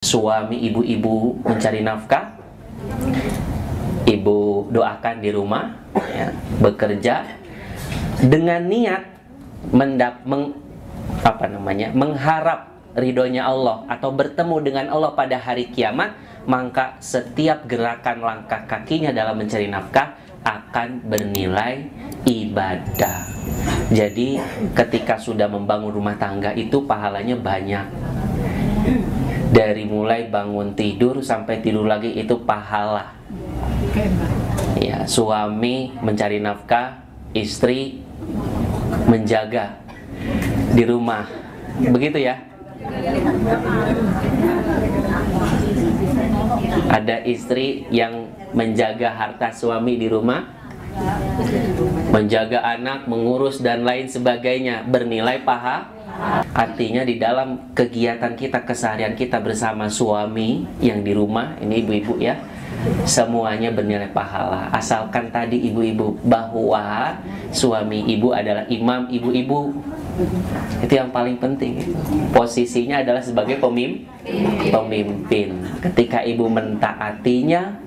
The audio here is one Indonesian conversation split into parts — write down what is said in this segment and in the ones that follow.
Suami ibu-ibu mencari nafkah, ibu doakan di rumah, ya, bekerja dengan niat mengharap ridhonya Allah atau bertemu dengan Allah pada hari kiamat, maka setiap gerakan langkah kakinya dalam mencari nafkah akan bernilai ibadah. Jadi ketika sudah membangun rumah tangga itu pahalanya banyak. Dari mulai bangun tidur sampai tidur lagi itu pahala. Ya, suami mencari nafkah, istri menjaga di rumah. Begitu ya. Ada istri yang menjaga harta suami di rumah, menjaga anak, mengurus dan lain sebagainya, bernilai pahala. Artinya di dalam kegiatan kita, keseharian kita bersama suami yang di rumah, ini ibu-ibu ya, semuanya bernilai pahala. Asalkan tadi ibu-ibu bahwa suami ibu adalah imam ibu-ibu. Itu yang paling penting. Posisinya adalah sebagai pemimpin. Ketika ibu mentaatinya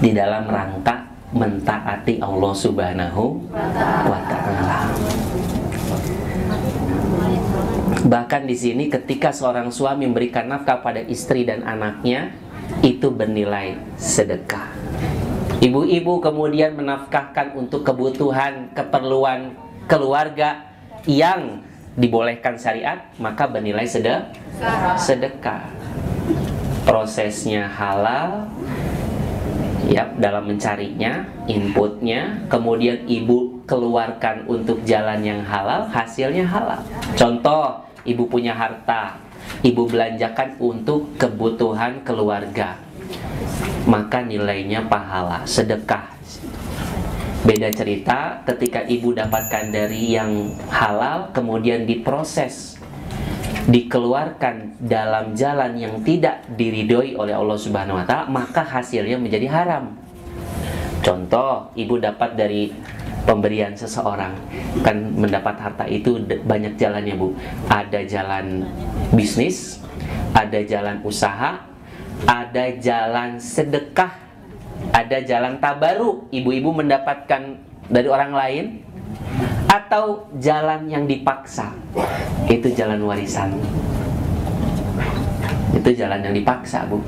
di dalam rangka mentaati Allah Subhanahu wa Ta'ala. Bahkan di sini ketika seorang suami memberikan nafkah pada istri dan anaknya, itu bernilai sedekah. Ibu-ibu kemudian menafkahkan untuk kebutuhan, keperluan keluarga yang dibolehkan syariat, maka bernilai sedekah. Prosesnya halal, ya, dalam mencarinya, inputnya, kemudian ibu keluarkan untuk jalan yang halal, hasilnya halal. Contoh, ibu punya harta, ibu belanjakan untuk kebutuhan keluarga, maka nilainya pahala, sedekah. Beda cerita ketika ibu dapatkan dari yang halal, kemudian diproses, dikeluarkan dalam jalan yang tidak diridhoi oleh Allah Subhanahu wa Ta'ala, maka hasilnya menjadi haram. Contoh, ibu dapat dari pemberian seseorang, kan mendapat harta itu banyak jalannya, Bu. Ada jalan bisnis, ada jalan usaha, ada jalan sedekah, ada jalan tabaruk, ibu-ibu mendapatkan dari orang lain, atau jalan yang dipaksa, itu jalan warisan. Itu jalan yang dipaksa, Bu.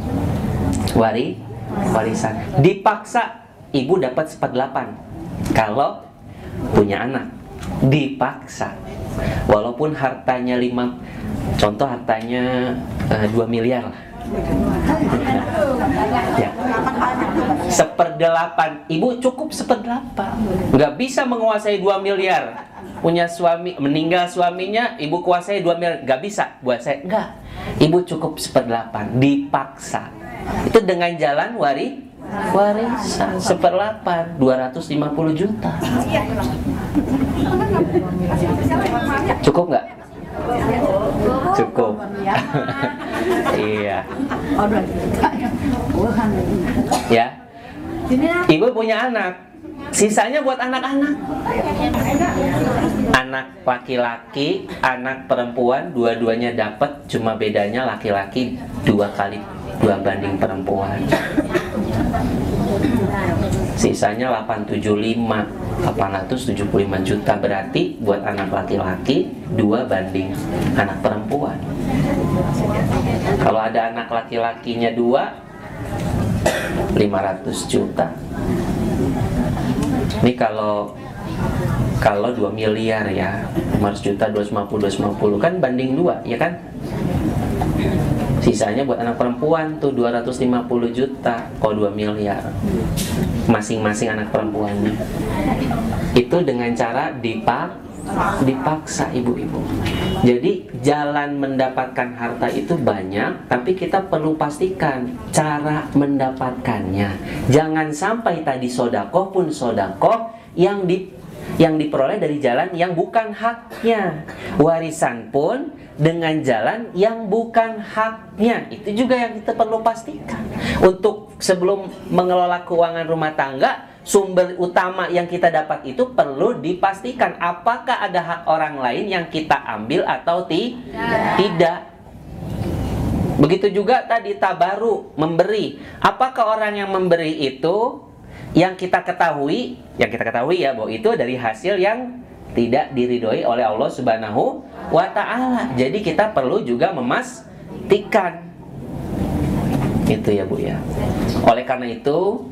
Warisan. Dipaksa, ibu dapat 1/8 kalau punya anak. Dipaksa, walaupun hartanya 5, contoh hartanya 2 miliar lah, ya, 1/8, ibu cukup 1/8. Nggak bisa menguasai 2 miliar. Punya suami, meninggal suaminya, ibu kuasai 2 miliar, nggak bisa buat saya. Nggak, ibu cukup 1/8. Dipaksa. Itu dengan jalan warisan 1/8, 250 juta. Cukup nggak? Cukup. Iya. Ya. Ibu punya anak, sisanya buat anak-anak. Anak laki-laki, anak perempuan, dua-duanya dapat, cuma bedanya laki-laki 2 banding perempuan. Sisanya 875 juta, berarti buat anak laki-laki 2 banding anak perempuan. Kalau ada anak laki-lakinya 2, 500 juta. Ini kalau 2 miliar ya, 500 juta, 250 kan banding 2, ya kan? Sisanya buat anak perempuan tuh 250 juta. Kalau 2 miliar masing-masing anak perempuannya. Itu dengan cara dipaksa, ibu-ibu. Jadi jalan mendapatkan harta itu banyak, tapi kita perlu pastikan cara mendapatkannya. Jangan sampai tadi sodakoh pun sodakoh yang diperoleh dari jalan yang bukan haknya. Warisan pun dengan jalan yang bukan haknya. Itu juga yang kita perlu pastikan. Untuk sebelum mengelola keuangan rumah tangga, sumber utama yang kita dapat itu perlu dipastikan apakah ada hak orang lain yang kita ambil atau tidak. Begitu juga tadi tabaru, memberi. Apakah orang yang memberi itu yang kita ketahui ya bahwa itu dari hasil yang tidak diridhoi oleh Allah Subhanahu wa Ta'ala. Jadi kita perlu juga memastikan itu ya Bu ya. Oleh karena itu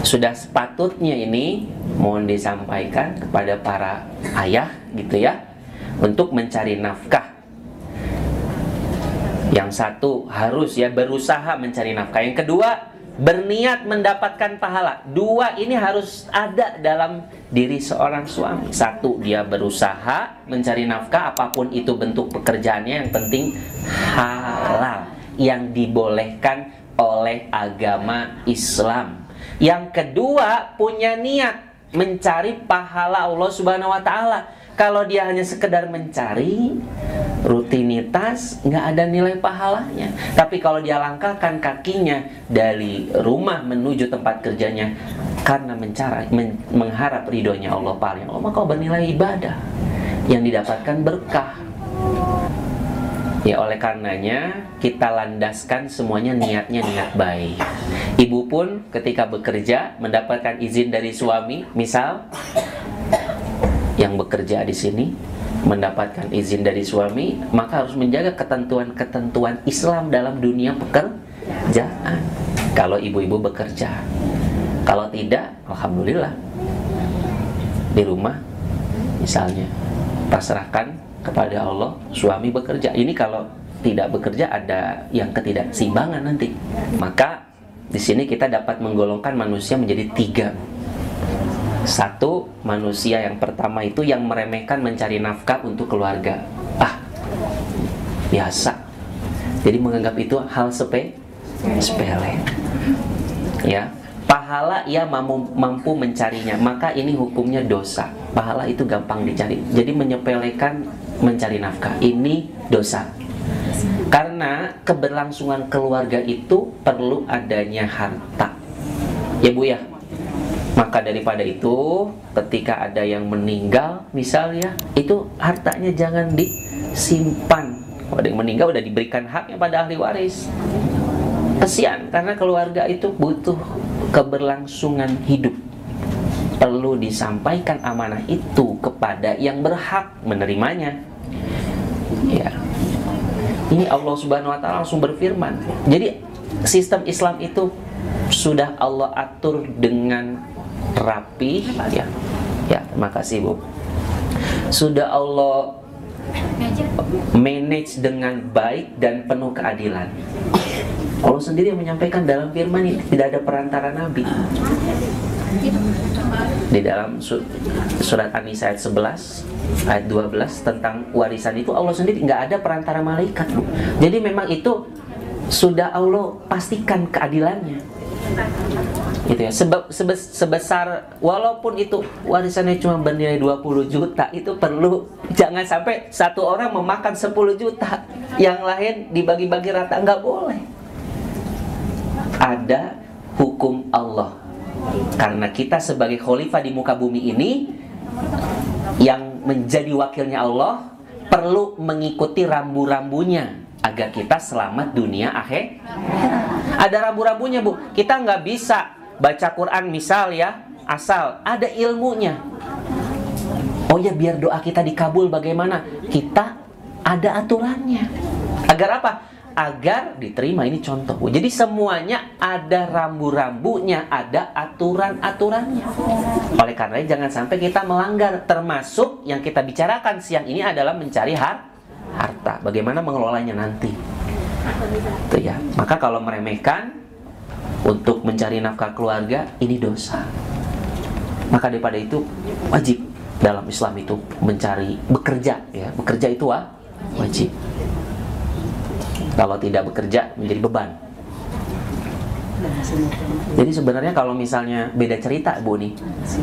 sudah sepatutnya ini mohon disampaikan kepada para ayah gitu ya, untuk mencari nafkah. Yang satu harus ya berusaha mencari nafkah. Yang kedua berniat mendapatkan pahala. Dua ini harus ada dalam diri seorang suami. Satu, dia berusaha mencari nafkah apapun itu bentuk pekerjaannya, yang penting halal, yang dibolehkan oleh agama Islam. Yang kedua, punya niat mencari pahala Allah Subhanahu wa Ta'ala. Kalau dia hanya sekedar mencari rutinitas, nggak ada nilai pahalanya. Tapi kalau dia langkahkan kakinya dari rumah menuju tempat kerjanya karena mengharap ridhonya Allah, paling Allah, maka bernilai ibadah yang didapatkan berkah. Ya oleh karenanya kita landaskan semuanya niatnya niat baik. Ibu pun ketika bekerja mendapatkan izin dari suami, misal yang bekerja di sini mendapatkan izin dari suami, maka harus menjaga ketentuan-ketentuan Islam dalam dunia pekerjaan. Kalau ibu-ibu bekerja, kalau tidak, alhamdulillah di rumah misalnya pasrahkan kepada Allah, suami bekerja. Ini kalau tidak bekerja ada yang ketidakseimbangan nanti. Maka di sini kita dapat menggolongkan manusia menjadi tiga. Satu, manusia yang pertama itu yang meremehkan mencari nafkah untuk keluarga. Biasa. Jadi menganggap itu hal sepele. Ya, pahala ia mampu mencarinya, maka ini hukumnya dosa. Pahala itu gampang dicari. Jadi menyepelekan mencari nafkah ini dosa. Karena keberlangsungan keluarga itu perlu adanya harta. Ya Bu ya. Maka daripada itu, ketika ada yang meninggal misalnya, itu hartanya jangan disimpan. Kalau ada yang meninggal udah diberikan haknya pada ahli waris. Kesian, karena keluarga itu butuh keberlangsungan hidup. Perlu disampaikan amanah itu kepada yang berhak menerimanya. Ya. Ini Allah Subhanahu wa Ta'ala langsung berfirman. Jadi sistem Islam itu sudah Allah atur dengan rapi ya. Ya, terima kasih Bu. Sudah Allah manage dengan baik dan penuh keadilan. Allah sendiri yang menyampaikan dalam firman ini, tidak ada perantara nabi. Di dalam surat An-Nisa ayat 11 ayat 12 tentang warisan itu Allah sendiri nggak ada perantara malaikat. Jadi memang itu sudah Allah pastikan keadilannya. Gitu ya. Sebesar walaupun itu warisannya cuma bernilai 20 juta, itu perlu jangan sampai satu orang memakan 10 juta, yang lain dibagi-bagi rata, nggak boleh. Ada hukum Allah. Karena kita sebagai khalifah di muka bumi ini yang menjadi wakilnya Allah perlu mengikuti rambu-rambunya agar kita selamat dunia akhir. Ada rambu-rambunya Bu. Kita nggak bisa baca Quran misal ya asal, ada ilmunya. Oh ya, biar doa kita dikabul bagaimana? Kita ada aturannya. Agar apa? Agar diterima. Ini contoh Bu. Jadi semuanya ada rambu-rambunya, ada aturan-aturannya. Oleh karena itu jangan sampai kita melanggar. Termasuk yang kita bicarakan siang ini adalah mencari harta. Bagaimana mengelolanya nanti. Itu ya. Maka kalau meremehkan untuk mencari nafkah keluarga, ini dosa. Maka daripada itu wajib dalam Islam itu mencari, bekerja ya. Bekerja itu wajib. Kalau tidak bekerja menjadi beban. Jadi sebenarnya kalau misalnya beda cerita Bu nih.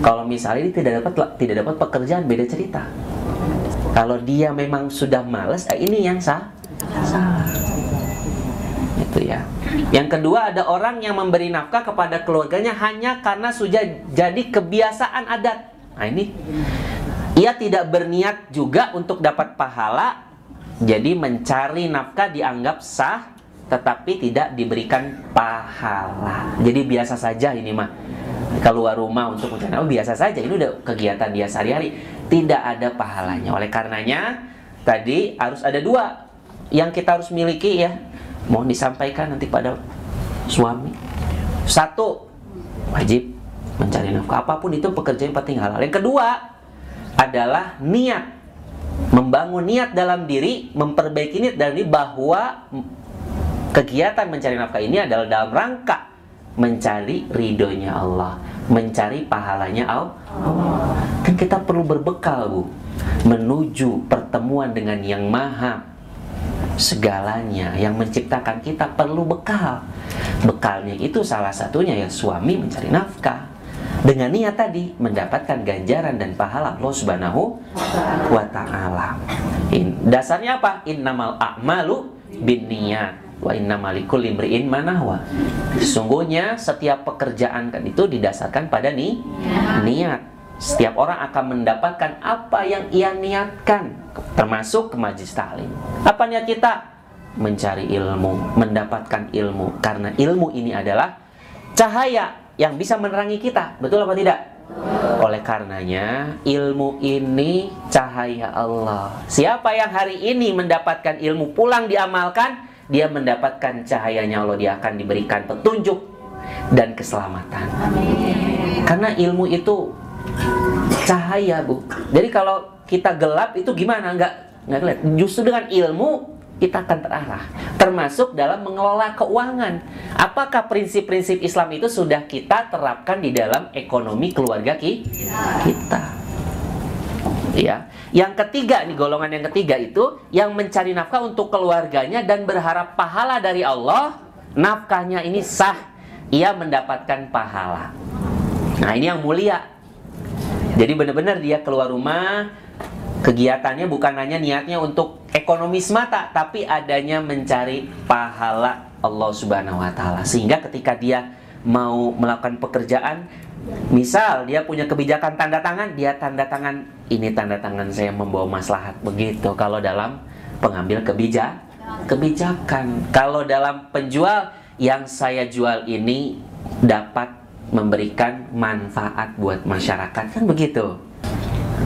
Kalau misalnya dia tidak dapat pekerjaan, beda cerita. Kalau dia memang sudah malas, ini yang salah. Itu ya. Yang kedua, ada orang yang memberi nafkah kepada keluarganya hanya karena sudah jadi kebiasaan adat. Nah ini, ia tidak berniat juga untuk dapat pahala Jadi mencari nafkah dianggap sah, tetapi tidak diberikan pahala. Jadi biasa saja ini mah. Keluar rumah untuk mencari nafkah biasa saja. Ini udah kegiatan dia sehari-hari, tidak ada pahalanya. Oleh karenanya tadi harus ada dua yang kita harus miliki ya. Mohon disampaikan nanti pada suami. Satu, wajib mencari nafkah, apapun itu pekerjaan yang penting halal. Yang kedua adalah niat. Membangun niat dalam diri, memperbaiki niat dalam diri bahwa kegiatan mencari nafkah ini adalah dalam rangka mencari ridhonya Allah, mencari pahalanya Allah. Kan kita perlu berbekal, Bu, menuju pertemuan dengan yang maha segalanya, yang menciptakan kita. Perlu bekal. Bekalnya itu salah satunya ya suami mencari nafkah dengan niat tadi mendapatkan ganjaran dan pahala Allah Subhanahu wa ta'ala. Dasarnya apa? Innamal a'malu binniyat wa innamal likulli imri'in ma nawa. Sesungguhnya setiap pekerjaan kan itu didasarkan pada niat. Setiap orang akan mendapatkan apa yang ia niatkan, termasuk ke majlis taklim. Apa niat kita? Mencari ilmu, mendapatkan ilmu. Karena ilmu ini adalah cahaya yang bisa menerangi kita. Betul apa tidak? Oleh karenanya ilmu ini cahaya Allah. Siapa yang hari ini mendapatkan ilmu pulang diamalkan, dia mendapatkan cahayanya Allah. Dia akan diberikan petunjuk dan keselamatan. Karena ilmu itu cahaya, Bu. Jadi kalau kita gelap itu gimana? Nggak kelihatan. Justru dengan ilmu kita akan terarah, termasuk dalam mengelola keuangan. Apakah prinsip-prinsip Islam itu sudah kita terapkan di dalam ekonomi keluarga kita? Ya. Yang ketiga, nih golongan yang ketiga itu yang mencari nafkah untuk keluarganya dan berharap pahala dari Allah. Nafkahnya ini sah, ia mendapatkan pahala. Nah, ini yang mulia. Jadi benar-benar dia keluar rumah, kegiatannya bukan hanya niatnya untuk ekonomi semata, tapi adanya mencari pahala Allah Subhanahu wa ta'ala. Sehingga ketika dia mau melakukan pekerjaan, misal dia punya kebijakan tanda tangan, dia tanda tangan, ini tanda tangan saya membawa maslahat. Begitu kalau dalam pengambil kebijakan. Kalau dalam penjual, yang saya jual ini dapat memberikan manfaat buat masyarakat, kan begitu.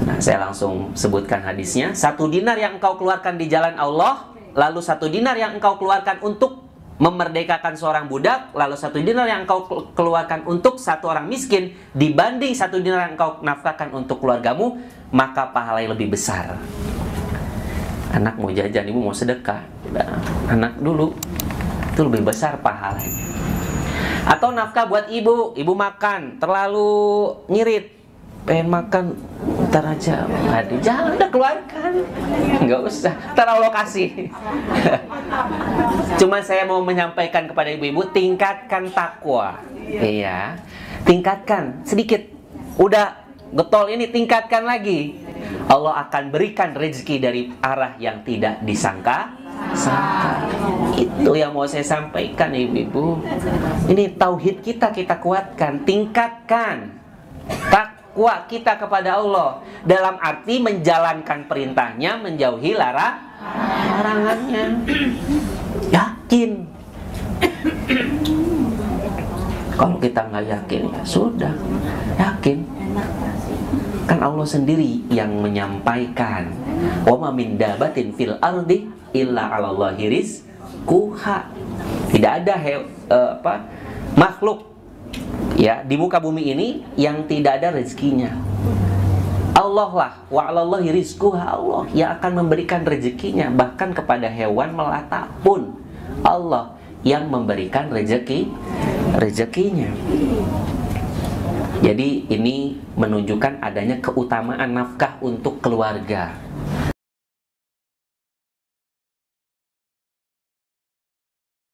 Nah, saya langsung sebutkan hadisnya. 1 dinar yang engkau keluarkan di jalan Allah, lalu 1 dinar yang engkau keluarkan untuk memerdekakan seorang budak, lalu 1 dinar yang engkau keluarkan untuk 1 orang miskin, dibanding 1 dinar yang engkau nafkahkan untuk keluargamu, maka pahala yang lebih besar. Anak mau jajan, ibu mau sedekah, anak dulu, itu lebih besar pahalanya. Atau nafkah buat ibu makan terlalu ngirit, pengen makan, ntar aja, aduh jangan, udah keluarkan, nggak usah, ntar Allah kasih. Cuma saya mau menyampaikan kepada ibu-ibu, tingkatkan takwa. Iya, tingkatkan sedikit. Udah getol ini, tingkatkan lagi. Allah akan berikan rezeki dari arah yang tidak disangka. Itu yang mau saya sampaikan, ibu-ibu. Ini tauhid kita kuatkan, tingkatkan takwa kita kepada Allah dalam arti menjalankan perintahnya, menjauhi larangannya. Yakin. Kalau kita nggak yakin, ya sudah. Yakin. Kan Allah sendiri yang menyampaikan, wa ma min dabatin fil ardi illa 'alallahi rizquha. Tidak ada makhluk ya di muka bumi ini yang tidak ada rezekinya. Allah lah, wa 'alallahi rizquha, Allah yang akan memberikan rezekinya. Bahkan kepada hewan melata pun Allah yang memberikan rezekinya. Jadi ini menunjukkan adanya keutamaan nafkah untuk keluarga.